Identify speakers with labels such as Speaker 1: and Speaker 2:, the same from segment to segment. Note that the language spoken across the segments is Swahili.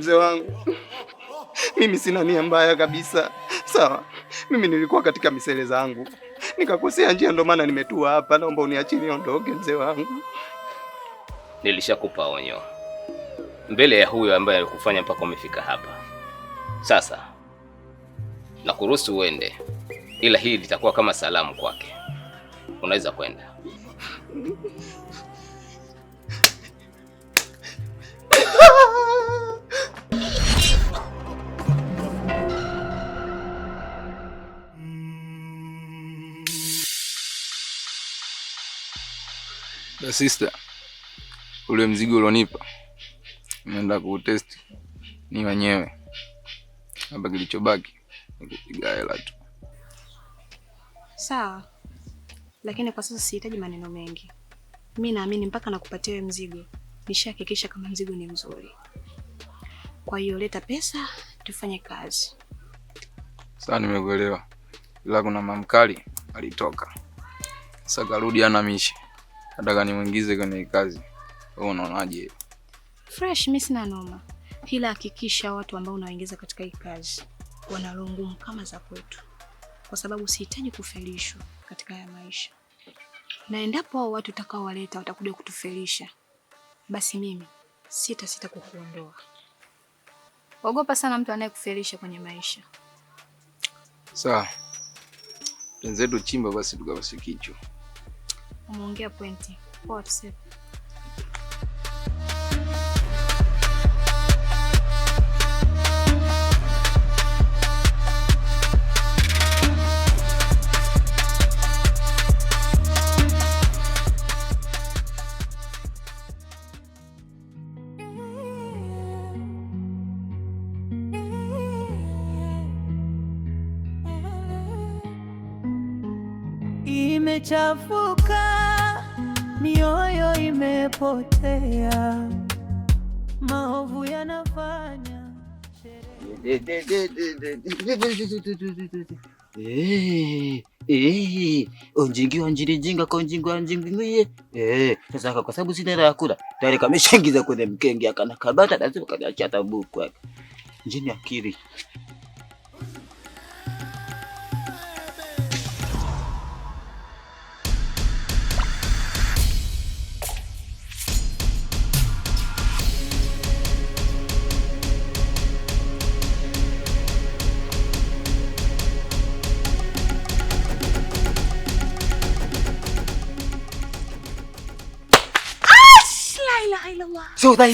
Speaker 1: mzee wangu. Mimi sina nia mbaya kabisa. Sawa. Mimi nilikuwa katika misele zangu. Nikakosea njia ndio maana nimetua hapa. Naomba uniachie niondoke mzee wangu.
Speaker 2: Nilishakupa onyo mbele ya huyo ambaye alikufanya mpaka umefika hapa. Sasa nakuruhusu uende, ila hii litakuwa kama salamu kwake. Unaweza kwenda.
Speaker 3: Da sister, ule mzigo ulionipa nimeenda kuutest ni wenyewe. Hapa kilichobaki ni kupiga hela tu.
Speaker 4: Sawa. Lakini kwa sasa sihitaji maneno mengi. Mimi naamini mpaka nakupatia wewe mzigo, nishahakikisha kama mzigo ni mzuri. Kwa hiyo leta pesa tufanye kazi.
Speaker 3: Sasa nimekuelewa. Ila kuna mamkali alitoka. Sasa karudi ana mishi. Nataka nimuingize kwenye kazi. Wewe unaonaje?
Speaker 4: Fresh, mimi sina noma. Ila hakikisha watu ambao unawaingiza katika hii kazi wana roho ngumu kama za kwetu. Kwa sababu sihitaji kufelishwa katika haya maisha. Na endapo hao watu utakao waleta watakuja kutufelisha, basi mimi sita kukuondoa. Ogopa sana mtu anayekufelisha kwenye maisha.
Speaker 3: Sawa. Tenzetu chimba basi tukawasikicho.
Speaker 4: Umeongea pointi. Poa tuseme.
Speaker 5: Imechafuka, mioyo imepotea, maovu yanafanya
Speaker 6: onjingi wanjirijinga konjingi wanjingi sasa kwa sababu sina hela kula tayari kameshaingiza kwenye mkenge akana kabata lazima kaniacha tabuku yake njini akili. So dai.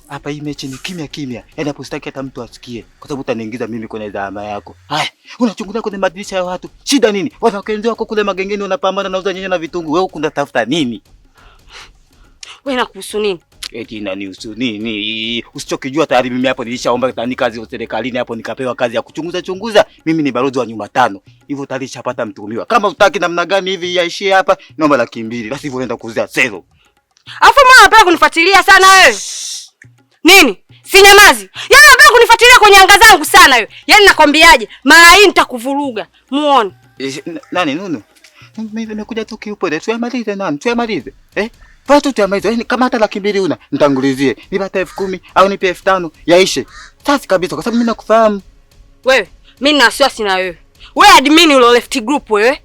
Speaker 6: Hapa hii mechi ni kimya. Yaani hapo sitaki hata mtu asikie kwa sababu utaniingiza mimi kwenye dhama yako. Haya, unachungulia kwenye madirisha ya watu. Shida nini? Wanakenzi wako kule magengeni wanapambana na uza nyanya na vitunguu. Wewe unatafuta nini?
Speaker 7: Wewe nakuhusu nini?
Speaker 6: Eti inanihusu nini? Usichokijua tayari mimi hapo nilishaomba tani kazi ya serikalini hapo nikapewa kazi ya kuchunguza. Mimi ni balozi wa nyumba 5. Hivyo tayari nishapata mtuhumiwa. Kama utaki namna gani hivi yaishie hapa, naomba 200,000. Basi hivyo naenda kuuzia sero.
Speaker 7: Afu mbona unapenda kunifuatilia sana wewe? Nini? Sinyamazi. Yaani unapenda kunifuatilia kwenye anga zangu sana wewe. Yaani nakwambiaje? Mara hii nitakuvuruga. Muone.
Speaker 6: Nani Nunu? Mimi nimekuja tu kiupole. Tuyamalize nani? Tuyamalize. Watu tuyamalize. Yaani kama hata 200,000 una, nitangulizie. Nipate 10,000 au nipe 5,000 yaishe. Sasa kabisa kwa sababu mimi nakufahamu.
Speaker 7: Wewe, mimi nina wasiwasi na wewe. Wewe admin ulo left group wewe.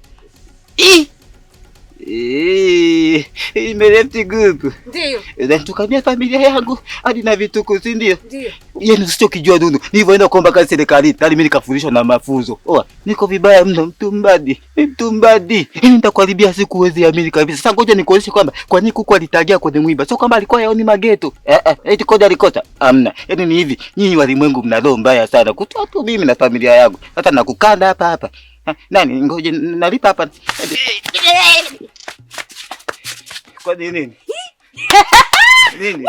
Speaker 6: Imeleft group.
Speaker 7: Ndio.
Speaker 6: Then tukamia familia yangu hadi na vituko, si ndio?
Speaker 7: Ndio.
Speaker 6: Yaani usichokijua Nunu, nilivyoenda kuomba kazi serikalini, tayari mimi nikafundishwa na mafunzo. Niko vibaya mno, mtumbadi. Nitakuharibia siku uwezi amini kabisa. Sasa ngoja nikuonyeshe kwamba kwa nini kuku alitagia kwenye mwiba. Sio kama alikuwa yaoni mageto. Eti koja alikosa. Amna. Yaani ni hivi, nyinyi walimwengu mna roho mbaya sana. Kutoa tu mimi na familia yangu. Hata nakukanda hapa. Nani ngoje nalipa hapa. Kwa nini? Nini?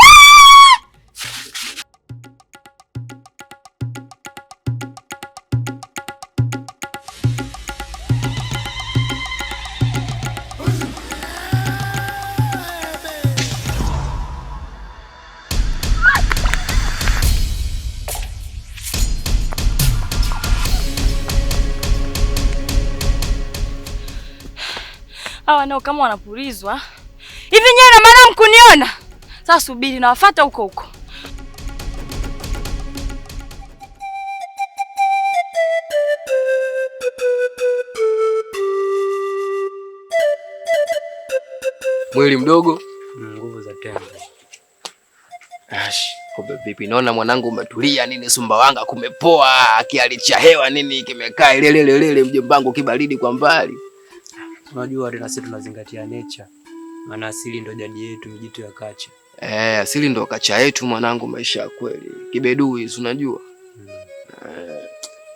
Speaker 7: Hawa nao kama wanapulizwa. Hivi nyewe na maana mkuniona? Sasa subiri na wafuata huko.
Speaker 3: Mwili mdogo,
Speaker 8: nguvu za tembo.
Speaker 3: Kumbe vipi? Naona mwanangu umetulia nini, Sumbawanga kumepoa, kiali cha hewa nini kimekaa lele mjombangu, kibaridi kwa mbali.
Speaker 8: Unajua na sisi tunazingatia nature. Maana asili ndo jadi yetu, mjitu ya kacha.
Speaker 3: Asili ndo kacha yetu mwanangu, maisha ya kweli. Kibedui unajua.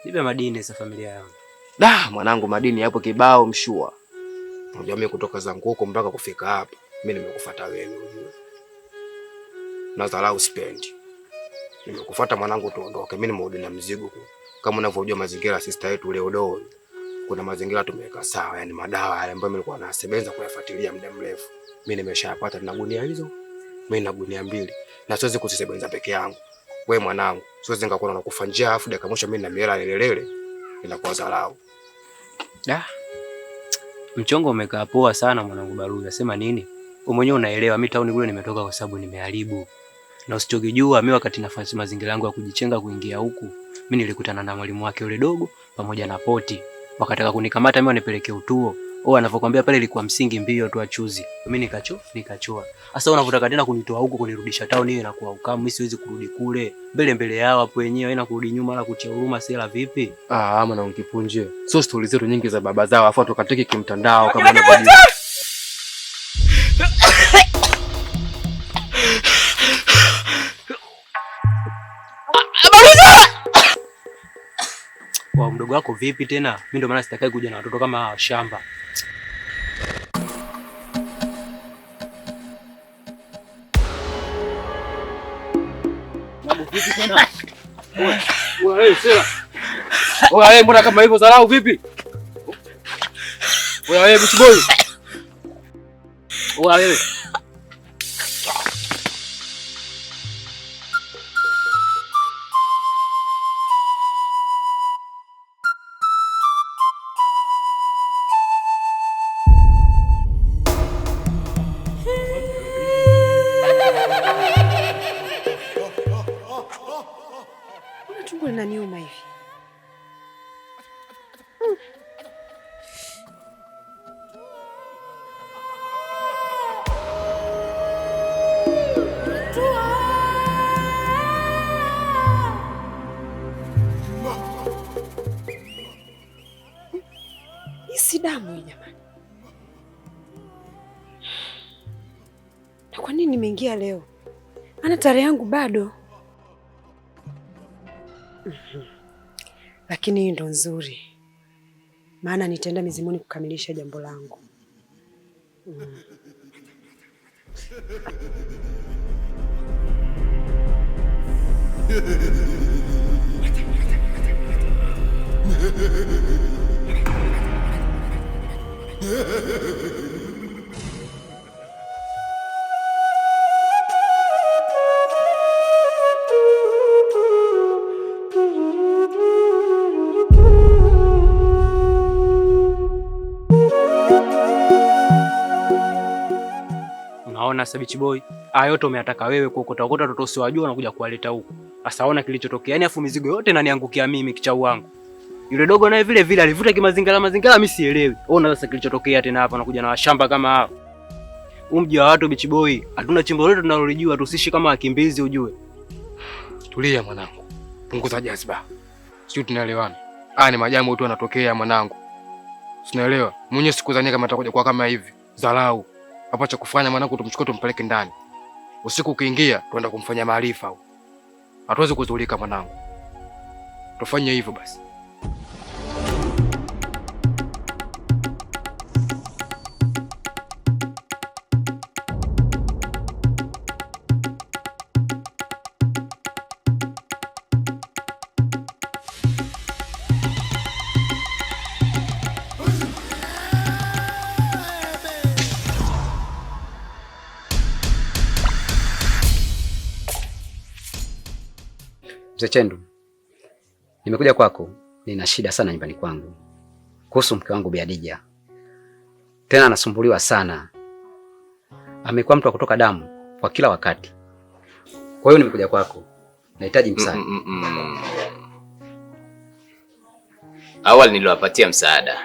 Speaker 8: Nipe madini za familia yangu.
Speaker 3: Mwanangu madini hapo kibao mshua. Unajua mimi kutoka zangu huko mpaka kufika hapa, mimi nimekufuata wewe unajua. Na dharau spendi. Nimekufuata mwanangu tuondoke, mimi nimerudi na mzigo. Kama unavyojua mazingira sister yetu leo leo. Kuna mazingira tumeweka sawa, yani madawa yale ambayo nilikuwa nasebenza kuyafuatilia muda mrefu. Mimi nimeshapata na gunia hizo. Mimi na gunia 2. Na siwezi kuzisebenza peke yangu. Wewe mwanangu, siwezi ngakuwa nakufa njaa afu dakika mwisho mimi na miela lelelele. Inakuwa dharau.
Speaker 8: Mchongo umekaa poa sana mwanangu Baruga. Sema nini? Wewe mwenyewe unaelewa mimi tauni kule nimetoka kwa sababu nimeharibu. Na usichokijua mimi wakati nafanya mazingira yangu ya kujichenga kuingia huku, mimi nilikutana na mwalimu wake yule dogo pamoja na Poti. Wakataka kunikamata mimi wanipeleke utuo. Anavyokuambia pale ilikuwa msingi mbio tu achuzi. Mimi nikachoa. Sasa unavotaka tena kunitoa huko kunirudisha town hiyo inakuwa ukamu, mimi siwezi kurudi kule. Mbele yao hapo wenyewe haina kurudi nyuma wala kutia huruma sela vipi?
Speaker 3: Ama na unkipunje. So stories zetu nyingi za baba zao afu tukateke kimtandao kama unavyojua.
Speaker 8: Wa mdogo wako vipi tena? Mimi ndio maana sitakai kuja na watoto kama hawa shamba. Babu vipi tena? Wewe sera. Wewe mbona kama hivyo dharau vipi? Wewe bitch boy. Wewe
Speaker 7: tumbo linaniuma hivi. Isi damu hii jamani. Na kwa nini nimeingia leo? Ana tarehe yangu bado. Lakini hii ndo nzuri. Maana nitaenda mizimuni kukamilisha jambo langu.
Speaker 8: Unaona Sabichi boy, haya yote umeataka wewe kuokota watoto usiwajua unakuja kuwaleta huku. Sasa ona kilichotokea. Yaani afu mizigo yote inaniangukia mimi kichau wangu. Yule dogo naye vile vile alivuta kimazingira mimi sielewi. Ona sasa kilichotokea tena hapa unakuja na washamba kama hao. Mji wa watu Bichi boy, hatuna chimbo lolote tunalolijua, tusishi kama wakimbizi ujue.
Speaker 3: Tulia mwanangu. Punguza jazba. Sio tunaelewana. Ni majambo tu yanatokea mwanangu. Unaelewa? Mwenye sikudhania kama atakuja kwa kama hivi. Dharau. Hapa cha kufanya mwanangu tumchukue tumpeleke ndani. Usiku ukiingia tuenda kumfanya maarifa huko. Hatuwezi kuzulika mwanangu. Tufanye hivyo basi.
Speaker 9: Mzee Chendu, nimekuja kwako, nina shida sana nyumbani kwangu kuhusu mke wangu Bi Hadija. Tena anasumbuliwa sana, amekuwa mtu wa kutoka damu kwa kila wakati. Kwa hiyo nimekuja kwako, nahitaji msaada.
Speaker 2: Awali niliwapatia msaada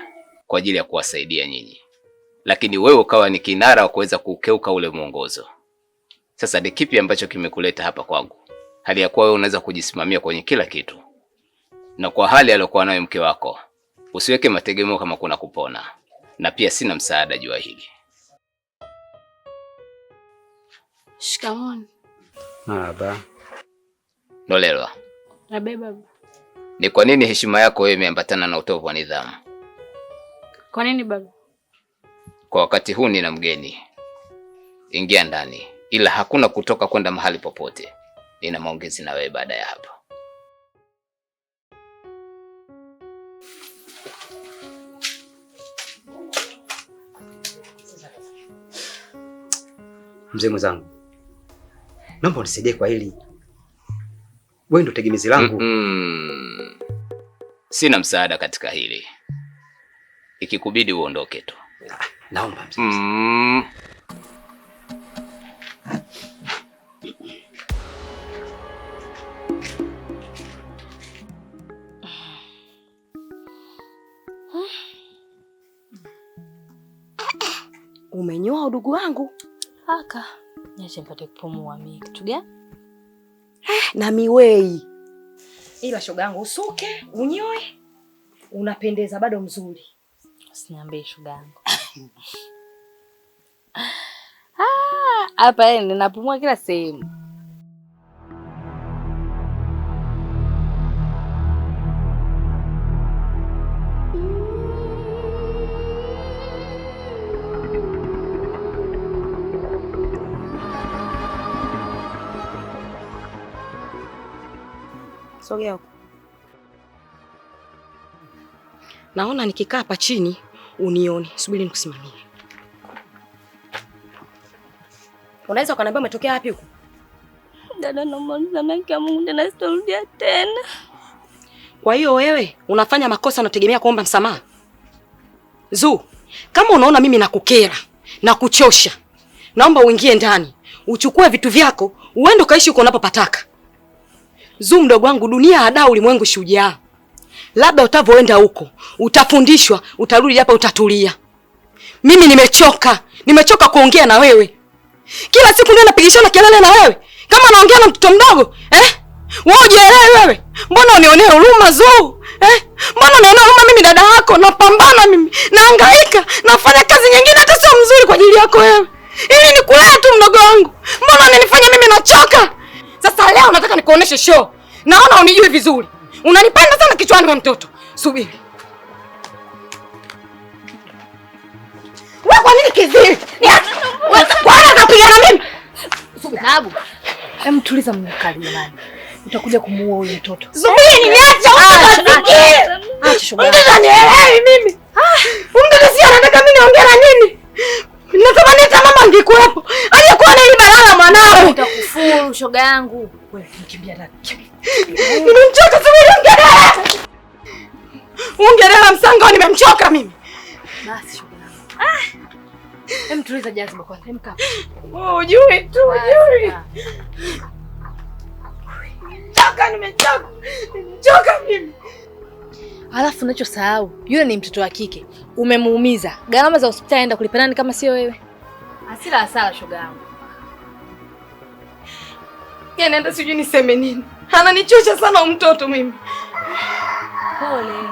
Speaker 2: kwa ajili ya kuwasaidia nyinyi, lakini wewe ukawa ni kinara wa kuweza kukeuka ule mwongozo. Sasa ni kipi ambacho kimekuleta hapa kwangu, hali ya kuwa wewe unaweza kujisimamia kwenye kila kitu? Na kwa hali aliyokuwa nayo mke wako, usiweke mategemeo kama kuna kupona, na pia sina msaada juu ya hili.
Speaker 4: Shikamoni.
Speaker 9: Baba.
Speaker 2: Nolelwa.
Speaker 4: Abe baba.
Speaker 2: Ni kwa nini heshima yako wewe imeambatana na utovu wa nidhamu?
Speaker 4: Kwa nini baba?
Speaker 2: Kwa wakati huu nina mgeni. Ingia ndani, ila hakuna kutoka kwenda mahali popote. Nina maongezi na wewe baada ya hapa.
Speaker 9: Mzee mwenzangu, naomba unisaidie kwa hili. Wewe ndio tegemezi langu.
Speaker 2: Sina msaada katika hili. Ikikubidi uondoke tu.
Speaker 9: Naomba mzee.
Speaker 7: Umenyoa udugu wangu?
Speaker 4: Haka. Niache mpate kupumua mimi. Kitu gani?
Speaker 7: Na miwei. Ila shoga yangu usuke, unyoe. Unapendeza bado mzuri.
Speaker 4: Usiniambie shoga yangu. Hapa ninapumua kila sehemu.
Speaker 7: Sogea huko. Naona nikikaa hapa chini unione. Subiri nikusimamie. Unaweza ukaniambia umetokea wapi huko?
Speaker 4: Dada, naomba nisamehe kwa Mungu, tena sitarudia tena.
Speaker 7: Kwa hiyo wewe unafanya makosa unategemea kuomba msamaha? Zu, kama unaona mimi nakukera na kuchosha, naomba uingie ndani, uchukue vitu vyako, uende ukaishi uko unapopataka. Zu mdogo wangu, dunia ada, ulimwengu shujaa. Labda utavoenda huko, utafundishwa, utarudi hapa utatulia. Mimi nimechoka kuongea na wewe. Kila siku ndio napigishana kelele na wewe. Kama naongea na mtoto mdogo, Wewe ujielewe wewe. Mbona unionee huruma Zu? Mbona unionee huruma? Mimi dada yako, napambana mimi. Nahangaika, nafanya kazi nyingine hata sio mzuri kwa ajili yako wewe. Ili nikulea tu mdogo wangu. Mbona unanifanya mimi nachoka? Sasa leo nataka nikuoneshe show. Naona unijui vizuri. Unanipanda sana kichwani kwa mtoto. Subiri. Wewe kwa nini kiziri? Bwana kapigana mimi.
Speaker 4: Sababu. Tuliza mkali nani. Utakuja kumuua huyo mtoto.
Speaker 7: Subiri, niache huko. Acha shughuli. Nielewi mimi. Mtoto si anataka mimi niongee na nini? Natamani hata mama angekuwepo. Aliyekuwa na ile balala mwanao.
Speaker 4: Utakufuru shoga yangu. Wewe kimbia ndani.
Speaker 7: Nimemchoka, subiri ungelela. Ungelela msanga, nimemchoka mimi.
Speaker 4: Basi shoga yangu. Tuliza jaziba kwanza. Kaa.
Speaker 7: Ujui tu, ujui. Nimechoka mimi.
Speaker 4: Alafu unachosahau, yule ni mtoto wa kike. Umemuumiza. Gharama za hospitali enda kulipa nani kama sio wewe? Hasara shoga yangu.
Speaker 7: Nenda sijui niseme nini. Ananichosha sana mtoto mimi.
Speaker 4: Pole.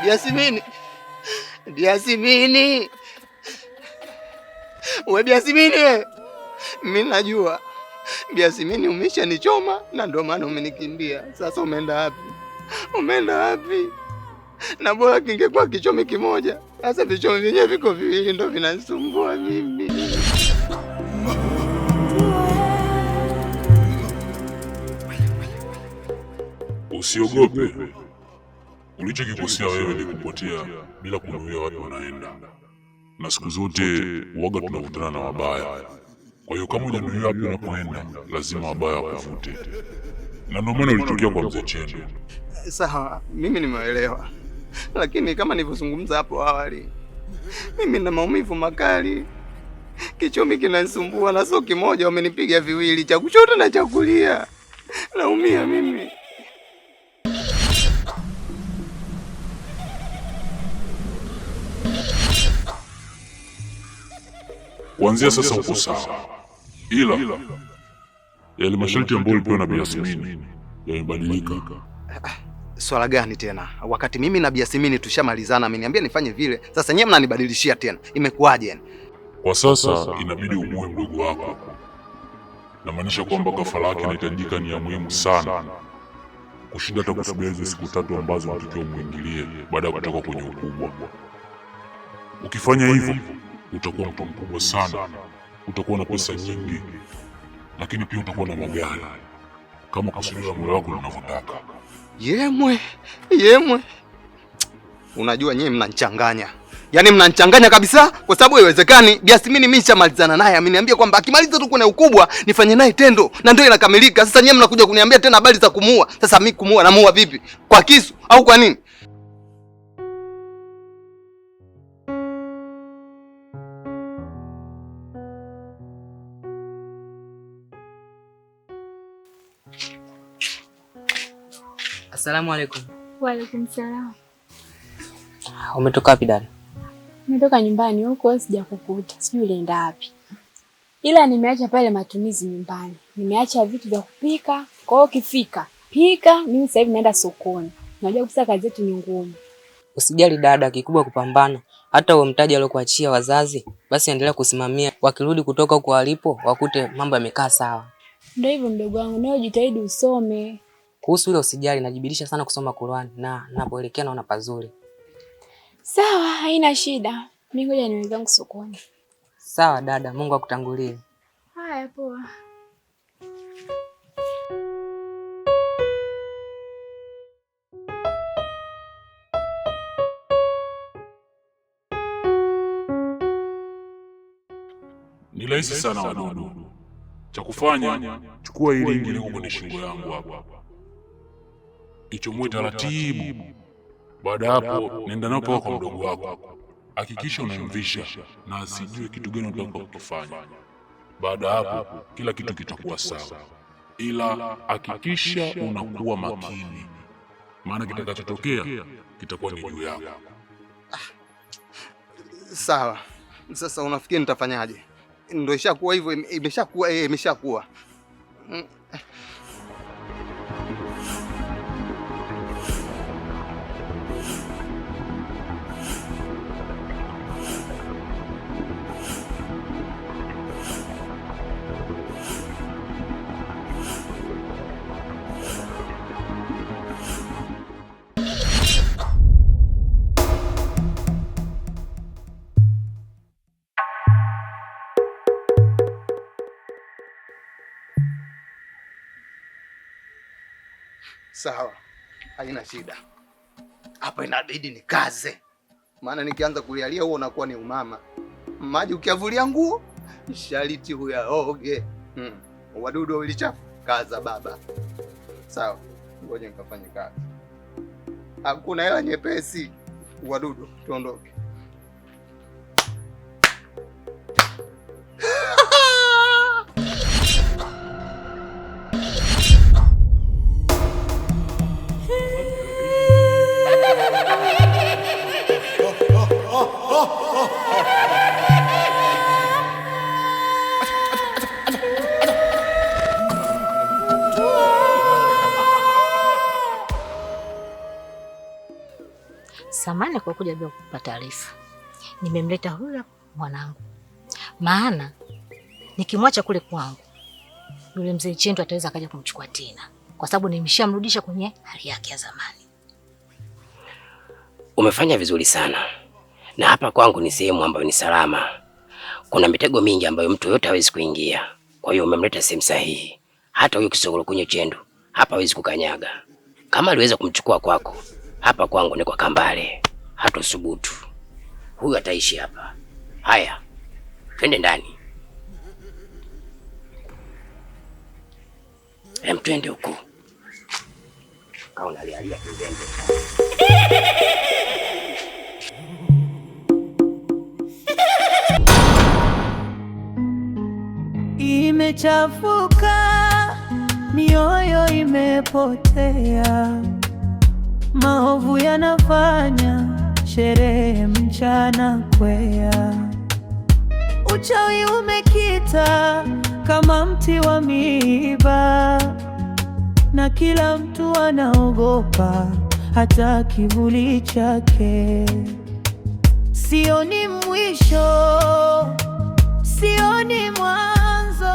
Speaker 1: Biasimini. We Biasimini we. Mimi najua. Biasimini umeshanichoma na ndio maana umenikimbia. Sasa umeenda wapi? Na bora kingekuwa kichomi kimoja. Sasa vichomi vyenyewe viko viwili ndio vinanisumbua mimi.
Speaker 10: Usiogope. Ulichokikosea wewe ni kupotea bila kunuia watu wanaenda. Na siku zote uoga tunavutana na wabaya. Kwa hiyo kama hujanuia wapi unapoenda, lazima wabaya wakuvute. Na ndio maana ulitokea kwa Mzee Chendo.
Speaker 1: Sawa, mimi nimeelewa. Lakini kama nilivyozungumza hapo awali, mimi na maumivu makali. Kichomi kinanisumbua na sio kimoja, wamenipiga viwili, cha kushoto na cha kulia. naumia mimi.
Speaker 10: Kuanzia sasa uko sawa, ila yale masharti ambayo ulipewa na Bi Yasmini yamebadilika.
Speaker 1: Swala gani tena? Wakati mimi na Bi Yasmini tushamalizana, ameniambia nifanye vile. Sasa nyewe mnanibadilishia tena, imekuwaje yani?
Speaker 10: Kwa sasa inabidi umuoe mdogo wako. Namaanisha kwamba kafara yake inahitajika, ni ya muhimu sana kushinda hata kusubiri hizo siku 3 ambazo unatakiwa muingilie baada ya kutoka kwenye ukubwa. Ukifanya hivyo utakuwa mtu mkubwa sana, utakuwa na pesa nyingi, lakini pia utakuwa na magari kama kusudi la moyo wako linavyotaka.
Speaker 1: Yemwe, unajua nyewe mnanichanganya, yaani mnanichanganya kabisa, kwa sababu haiwezekani. Bi Yasmini mimi nishamalizana naye, ameniambia kwamba akimaliza tu kuna ukubwa nifanye naye tendo na ndio inakamilika. Sasa nyewe mnakuja kuniambia tena habari za kumuua. Sasa mimi kumuua, namuua vipi? Kwa kisu au kwa nini?
Speaker 11: Asalamu alaykum.
Speaker 12: Wa alaykum salam.
Speaker 11: Umetoka wapi dada?
Speaker 12: Nimetoka nyumbani huko, sijakukuta. Sijui ulienda wapi. Ila nimeacha pale matumizi nyumbani. Nimeacha vitu vya kupika. Kwa hiyo ukifika, pika, mimi sasa hivi naenda sokoni. Unajua kabisa kazi yetu ni ngumu.
Speaker 11: Usijali dada, kikubwa kupambana. Hata huo mtaji aliokuachia wazazi, basi endelea kusimamia. Wakirudi kutoka huko walipo, wakute mambo yamekaa sawa.
Speaker 12: Ndio hivyo mdogo wangu, nawe jitahidi usome.
Speaker 11: Kuhusu hilo usijali, najibidiisha sana kusoma Qur'an na napoelekea naona pazuri.
Speaker 12: Sawa, haina shida. Mimi ngoja niwe zangu sokoni.
Speaker 11: Sawa dada, Mungu akutangulie.
Speaker 12: Haya poa.
Speaker 10: Ni rahisi sana wadudu. Cha kufanya, chukua hili ringi liko kwenye shingo yangu hapa, ichomoe taratibu. Baada hapo nenda napo kwa mdogo wako, hakikisha unamvisha na asijue kitu gani unataka kufanya. Baada hapo kila kitu kitakuwa sawa, ila hakikisha unakuwa makini, maana kitakachotokea kitakuwa ni juu yako.
Speaker 1: Sawa. Sasa unafikiri nitafanyaje? Ndio ishakuwa hivyo, imeshakuwa. Sawa, haina shida. Hapa inabidi nikaze, maana nikianza kulialia huo unakuwa ni umama. Maji ukiavulia nguo shariti huyaoge. Wadudu walichafu, kaza baba. Sawa, ngoja nikafanye kazi. Hakuna hela nyepesi. Wadudu, tuondoke.
Speaker 13: Samahani kwa kuja bila kukupa taarifa. Nimemleta huyu mwanangu, maana nikimwacha kule kwangu yule mzee Chendo ataweza akaja kumchukua tena, kwa sababu nimeshamrudisha kwenye hali yake ya zamani.
Speaker 14: Umefanya vizuri sana, na hapa kwangu ni sehemu ambayo ni salama. Kuna mitego mingi ambayo mtu yote hawezi kuingia, kwa hiyo umemleta sehemu sahihi. Hata huyo kisogoro kwenye Chendo hapa hawezi kukanyaga. Kama aliweza kumchukua kwako, hapa kwangu ni kwa Kambale, hata subutu. Huyu ataishi hapa. Haya, twende ndani. Twende huko. Kaona lialia twende.
Speaker 5: Imechafuka mioyo imepotea, maovu yanafanya sherehe mchana kwea. Uchawi umekita kama mti wa miiba, na kila mtu anaogopa hata kivuli chake. Sioni mwisho, sioni mwanzo,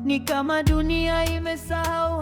Speaker 5: ni kama dunia imesahau